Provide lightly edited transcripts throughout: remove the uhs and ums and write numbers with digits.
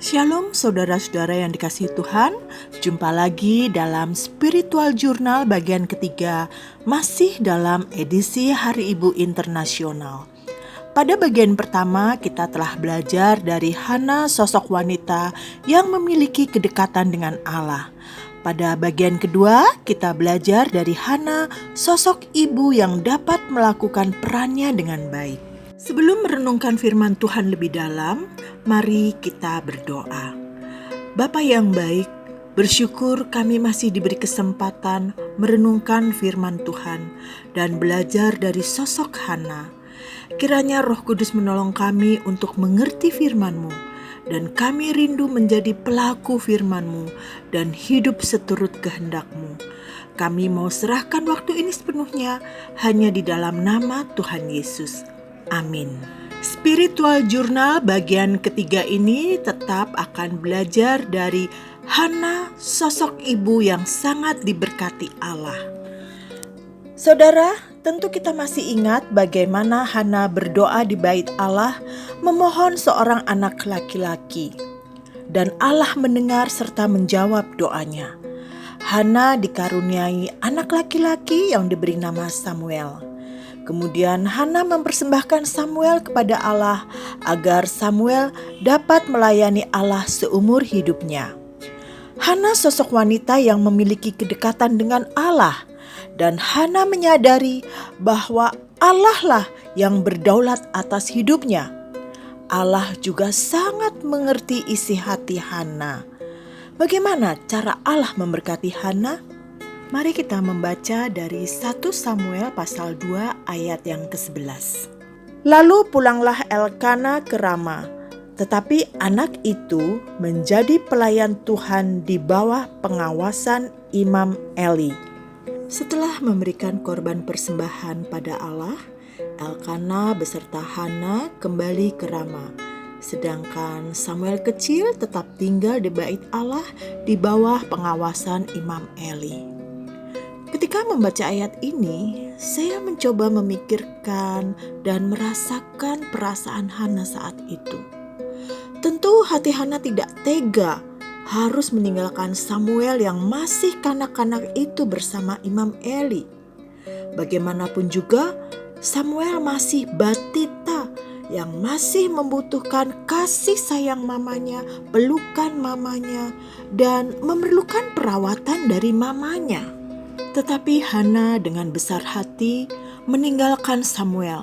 Shalom saudara-saudara yang dikasihi Tuhan, jumpa lagi dalam Spiritual Journal bagian ketiga, masih dalam edisi Hari Ibu Internasional. Pada bagian pertama kita telah belajar dari Hana, sosok wanita yang memiliki kedekatan dengan Allah. Pada bagian kedua kita belajar dari Hana, sosok ibu yang dapat melakukan perannya dengan baik. Sebelum merenungkan firman Tuhan lebih dalam, mari kita berdoa. Bapa yang baik, bersyukur kami masih diberi kesempatan merenungkan firman Tuhan dan belajar dari sosok Hana. Kiranya Roh Kudus menolong kami untuk mengerti firman-Mu, dan kami rindu menjadi pelaku firman-Mu dan hidup seturut kehendak-Mu. Kami mau serahkan waktu ini sepenuhnya hanya di dalam nama Tuhan Yesus. Amin. Spiritual Journal bagian ketiga ini tetap akan belajar dari Hana, sosok ibu yang sangat diberkati Allah. Saudara, tentu kita masih ingat bagaimana Hana berdoa di bait Allah memohon seorang anak laki-laki. Dan Allah mendengar serta menjawab doanya. Hana dikaruniai anak laki-laki yang diberi nama Samuel. Kemudian Hana mempersembahkan Samuel kepada Allah agar Samuel dapat melayani Allah seumur hidupnya. Hana sosok wanita yang memiliki kedekatan dengan Allah, dan Hana menyadari bahwa Allah lah yang berdaulat atas hidupnya. Allah juga sangat mengerti isi hati Hana. Bagaimana cara Allah memberkati Hana? Mari kita membaca dari 1 Samuel pasal 2 ayat yang ke-11. Lalu pulanglah Elkana ke Rama, tetapi anak itu menjadi pelayan Tuhan di bawah pengawasan Imam Eli. Setelah memberikan korban persembahan pada Allah, Elkana beserta Hana kembali ke Rama. Sedangkan Samuel kecil tetap tinggal di bait Allah di bawah pengawasan Imam Eli. Ketika membaca ayat ini, saya mencoba memikirkan dan merasakan perasaan Hana saat itu. Tentu hati Hana tidak tega harus meninggalkan Samuel yang masih kanak-kanak itu bersama Imam Eli. Bagaimanapun juga, Samuel masih batita yang masih membutuhkan kasih sayang mamanya, pelukan mamanya, dan memerlukan perawatan dari mamanya. Tetapi Hana dengan besar hati meninggalkan Samuel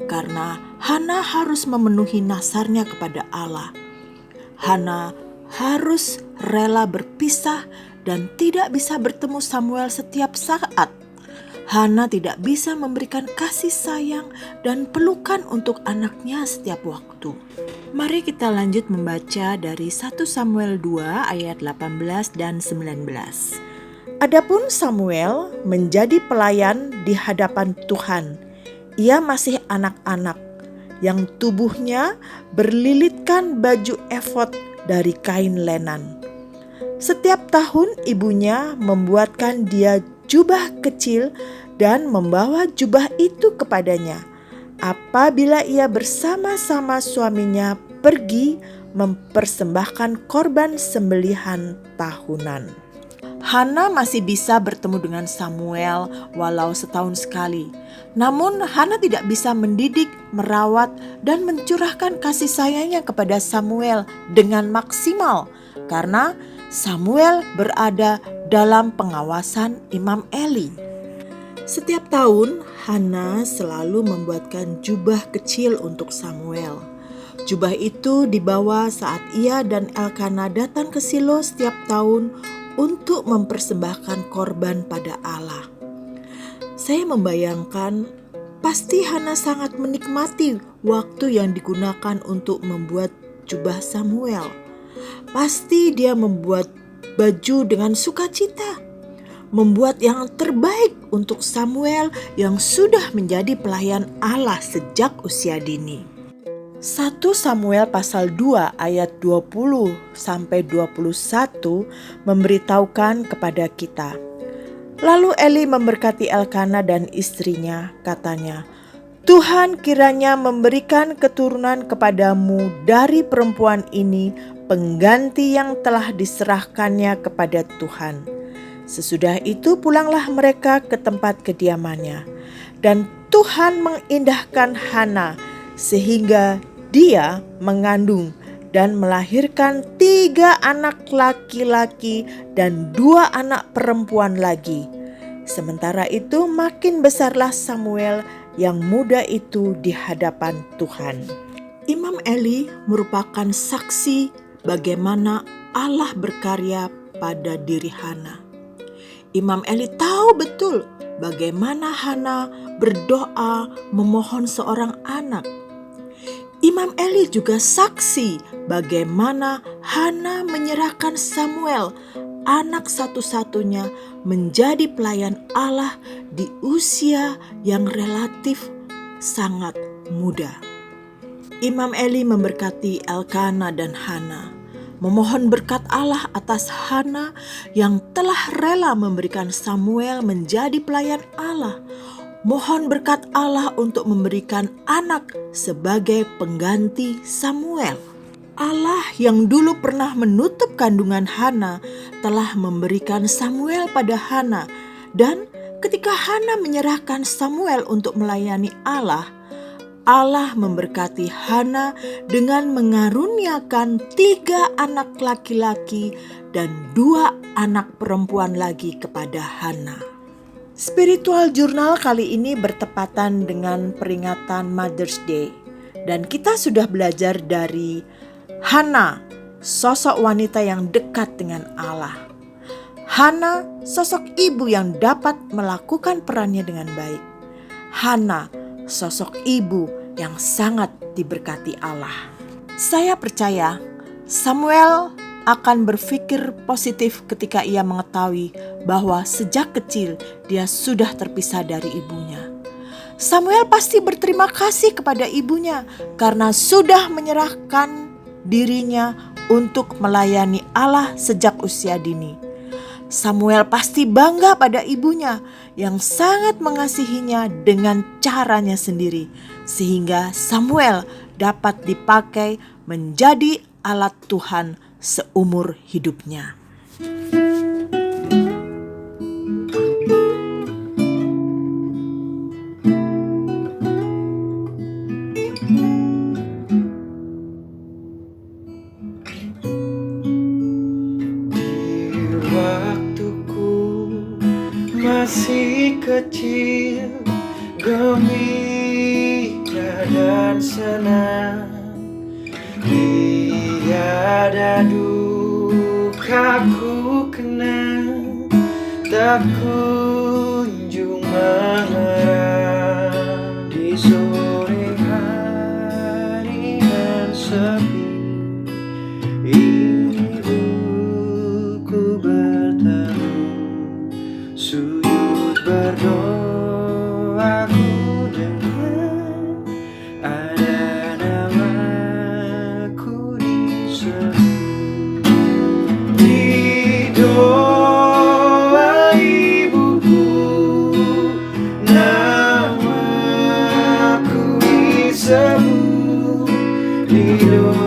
karena Hana harus memenuhi nazarnya kepada Allah. Hana harus rela berpisah dan tidak bisa bertemu Samuel setiap saat. Hana tidak bisa memberikan kasih sayang dan pelukan untuk anaknya setiap waktu. Mari kita lanjut membaca dari 1 Samuel 2 ayat 18 dan 19. Adapun Samuel menjadi pelayan di hadapan Tuhan. Ia masih anak-anak yang tubuhnya berlilitkan baju efod dari kain lenan. Setiap tahun ibunya membuatkan dia jubah kecil dan membawa jubah itu kepadanya apabila ia bersama-sama suaminya pergi mempersembahkan korban sembelihan tahunan. Hana masih bisa bertemu dengan Samuel walau setahun sekali. Namun Hana tidak bisa mendidik, merawat, dan mencurahkan kasih sayangnya kepada Samuel dengan maksimal karena Samuel berada dalam pengawasan Imam Eli. Setiap tahun Hana selalu membuatkan jubah kecil untuk Samuel. Jubah itu dibawa saat ia dan Elkana datang ke Silo setiap tahun untuk mempersembahkan korban pada Allah. Saya membayangkan pasti Hana sangat menikmati waktu yang digunakan untuk membuat jubah Samuel. Pasti dia membuat baju dengan sukacita, membuat yang terbaik untuk Samuel yang sudah menjadi pelayan Allah sejak usia dini. 1 Samuel pasal 2 ayat 20 sampai 21 memberitahukan kepada kita. Lalu Eli memberkati Elkana dan istrinya, katanya, Tuhan kiranya memberikan keturunan kepadamu dari perempuan ini, pengganti yang telah diserahkannya kepada Tuhan. Sesudah itu pulanglah mereka ke tempat kediamannya. Dan Tuhan mengindahkan Hana sehingga dia mengandung dan melahirkan 3 anak laki-laki dan 2 anak perempuan lagi. Sementara itu makin besarlah Samuel yang muda itu di hadapan Tuhan. Imam Eli merupakan saksi bagaimana Allah berkarya pada diri Hana. Imam Eli tahu betul bagaimana Hana berdoa memohon seorang anak. Imam Eli juga saksi bagaimana Hana menyerahkan Samuel, anak satu-satunya, menjadi pelayan Allah di usia yang relatif sangat muda. Imam Eli memberkati Elkana dan Hana, memohon berkat Allah atas Hana yang telah rela memberikan Samuel menjadi pelayan Allah. Mohon berkat Allah untuk memberikan anak sebagai pengganti Samuel. Allah yang dulu pernah menutup kandungan Hana telah memberikan Samuel pada Hana, dan ketika Hana menyerahkan Samuel untuk melayani Allah, Allah memberkati Hana dengan mengaruniakan 3 anak laki-laki dan 2 anak perempuan lagi kepada Hana. Spiritual Journal kali ini bertepatan dengan peringatan Mother's Day, dan kita sudah belajar dari Hana, sosok wanita yang dekat dengan Allah. Hana, sosok ibu yang dapat melakukan perannya dengan baik. Hana, sosok ibu yang sangat diberkati Allah. Saya percaya Samuel akan berpikir positif ketika ia mengetahui bahwa sejak kecil dia sudah terpisah dari ibunya. Samuel pasti berterima kasih kepada ibunya karena sudah menyerahkan dirinya untuk melayani Allah sejak usia dini. Samuel pasti bangga pada ibunya yang sangat mengasihinya dengan caranya sendiri, sehingga Samuel dapat dipakai menjadi alat Tuhan seumur hidupnya. Masih kecil, gembira dan senang, tiada duka ku kenang, tak kunjung mengerang. Di sore hari nan sepi, ibuku bertemu, sujud berdoaku dengan ada namaku disebut. Di doa ibuku namaku disebut. Di doa